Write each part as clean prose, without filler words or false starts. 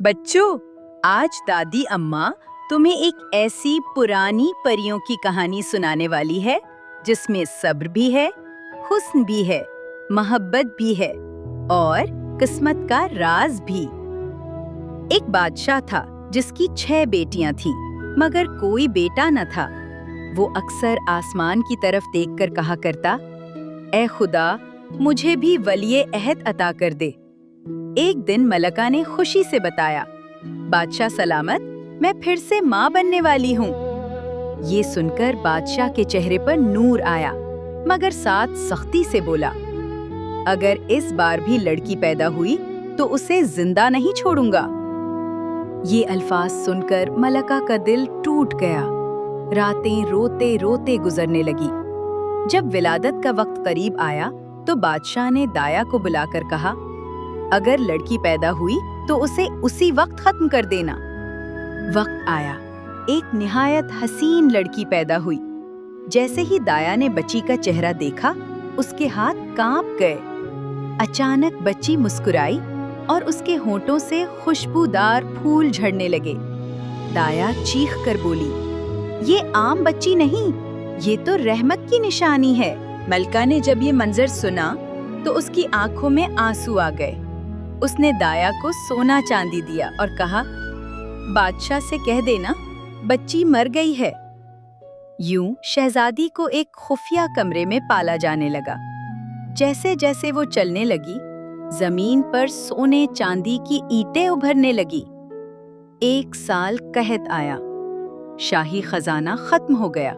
بچوں، آج دادی اماں تمہیں ایک ایسی پرانی پریوں کی کہانی سنانے والی ہے جس میں صبر بھی ہے، حسن بھی ہے، محبت بھی ہے اور قسمت کا راز بھی۔ ایک بادشاہ تھا جس کی 6 بیٹیاں تھیں مگر کوئی بیٹا نہ تھا۔ وہ اکثر آسمان کی طرف دیکھ کر کہا کرتا، اے خدا، مجھے بھی ولی عہد عطا کر دے۔ ایک دن ملکہ نے خوشی سے بتایا، بادشاہ سلامت، میں پھر سے ماں بننے والی ہوں۔ یہ سن کر بادشاہ کے چہرے پر نور آیا مگر ساتھ سختی سے بولا، اگر اس بار بھی لڑکی پیدا ہوئی تو اسے زندہ نہیں چھوڑوں گا۔ یہ الفاظ سن کر ملکہ کا دل ٹوٹ گیا۔ راتیں روتے روتے گزرنے لگی۔ جب ولادت کا وقت قریب آیا تو بادشاہ نے دایا کو بلا کر کہا، اگر لڑکی پیدا ہوئی تو اسے اسی وقت ختم کر دینا۔ وقت آیا، ایک نہایت حسین لڑکی پیدا ہوئی۔ جیسے ہی دایا نے بچی کا چہرہ دیکھا، اس کے ہاتھ کانپ گئے۔ اچانک بچی مسکرائی اور اس کے ہونٹوں سے خوشبودار پھول جھڑنے لگے۔ دایا چیخ کر بولی، یہ عام بچی نہیں، یہ تو رحمت کی نشانی ہے۔ ملکہ نے جب یہ منظر سنا تو اس کی آنکھوں میں آنسو آ گئے۔ اس نے دایا کو سونا چاندی دیا اور کہا، بادشاہ سے کہہ دینا بچی مر گئی ہے۔ یوں شہزادی کو ایک خفیہ کمرے میں پالا جانے لگا۔ جیسے جیسے وہ چلنے لگی، زمین پر سونے چاندی کی اینٹیں ابھرنے لگی۔ 1 سال قحط آیا، شاہی خزانہ ختم ہو گیا۔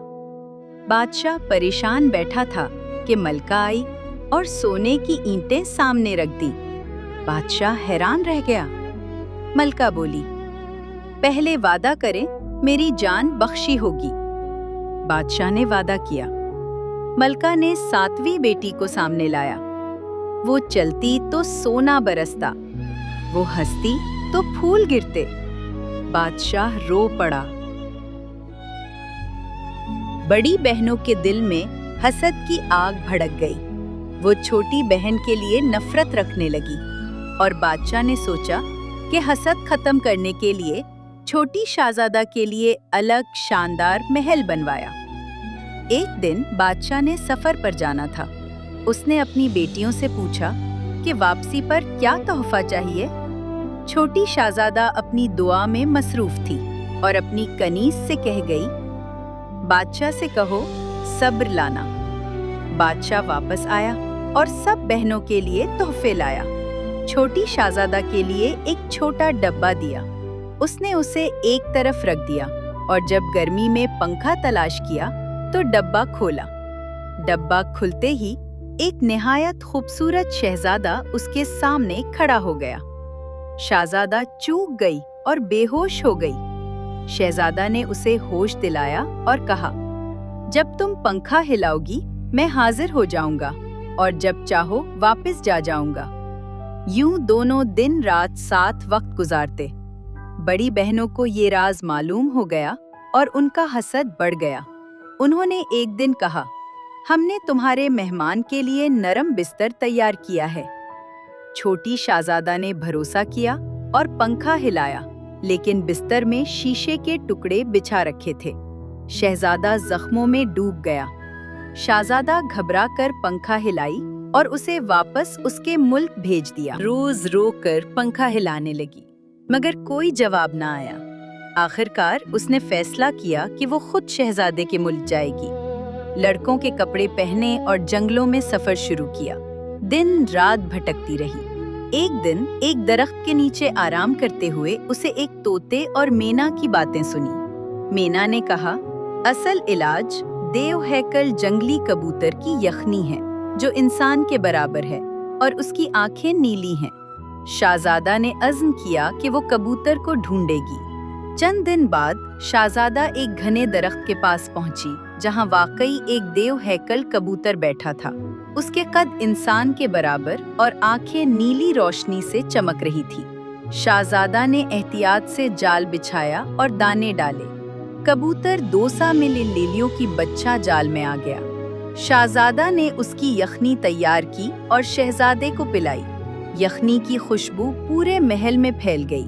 بادشاہ پریشان بیٹھا تھا کہ ملکہ آئی اور سونے کی اینٹیں سامنے رکھ دیں۔ بادشاہ حیران رہ گیا۔ ملکہ بولی، پہلے وعدہ کریں میری جان بخشی ہوگی۔ بادشاہ نے وعدہ کیا۔ ملکہ نے 7ویں بیٹی کو سامنے لایا۔ وہ چلتی تو سونا برستا، وہ ہنستی تو پھول گرتے۔ بادشاہ رو پڑا۔ بڑی بہنوں کے دل میں حسد کی آگ بھڑک گئی۔ وہ چھوٹی بہن کے لیے نفرت رکھنے لگی اور بادشاہ نے سوچا کہ حسد ختم کرنے کے لیے چھوٹی شہزادہ کے لیے الگ شاندار محل بنوایا۔ ایک دن بادشاہ نے سفر پر جانا تھا۔ اس نے اپنی بیٹیوں سے پوچھا کہ واپسی پر کیا تحفہ چاہیے۔ چھوٹی شہزادہ اپنی دعا میں مصروف تھی اور اپنی کنیز سے کہہ گئی، بادشاہ سے کہو صبر لانا۔ بادشاہ واپس آیا اور سب بہنوں کے لیے تحفے لایا۔ چھوٹی شہزادہ کے لیے ایک چھوٹا ڈبہ دیا۔ اس نے اسے ایک طرف رکھ دیا اور جب گرمی میں پنکھا تلاش کیا تو ڈبہ کھولا۔ ڈبہ کھلتے ہی ایک نہایت خوبصورت شہزادہ اس کے سامنے کھڑا ہو گیا۔ شہزادہ چونک گئی اور بے ہوش ہو گئی۔ شہزادہ نے اسے ہوش دلایا اور کہا، جب تم پنکھا ہلاؤ گی میں حاضر ہو جاؤں گا اور جب چاہو واپس جا جاؤں گا۔ یوں دونوں دن رات ساتھ وقت گزارتے۔ بڑی بہنوں کو یہ راز معلوم ہو گیا اور ان کا حسد بڑھ گیا۔ انہوں نے ایک دن کہا، ہم نے تمہارے مہمان کے لیے نرم بستر تیار کیا ہے۔ چھوٹی شہزادہ نے بھروسہ کیا اور پنکھا ہلایا، لیکن بستر میں شیشے کے ٹکڑے بچھا رکھے تھے۔ شہزادہ زخموں میں ڈوب گیا۔ شہزادہ گھبرا کر پنکھا ہلائی اور اسے واپس اس کے ملک بھیج دیا۔ روز رو کر پنکھا ہلانے لگی مگر کوئی جواب نہ آیا۔ آخر کار اس نے فیصلہ کیا کہ وہ خود شہزادے کے ملک جائے گی۔ لڑکوں کے کپڑے پہنے اور جنگلوں میں سفر شروع کیا۔ دن رات بھٹکتی رہی۔ ایک دن ایک درخت کے نیچے آرام کرتے ہوئے اسے ایک طوطے اور مینا کی باتیں سنی۔ مینا نے کہا، اصل علاج دیو ہیکل جنگلی کبوتر کی یخنی ہے جو انسان کے برابر ہے اور اس کی آنکھیں نیلی ہیں۔ شہزادہ نے عزم کیا کہ وہ کبوتر کو ڈھونڈے گی۔ چند دن بعد شہزادہ ایک گھنے درخت کے پاس پہنچی جہاں واقعی ایک دیو ہیکل کبوتر بیٹھا تھا۔ اس کے قد انسان کے برابر اور آنکھیں نیلی روشنی سے چمک رہی تھی۔ شہزادہ نے احتیاط سے جال بچھایا اور دانے ڈالے۔ کبوتر 200 ملی لیلیوں کی بچہ جال میں آ گیا۔ شہزادہ نے اس کی یخنی تیار کی اور شہزادے کو پلائی۔ یخنی کی خوشبو پورے محل میں پھیل گئی۔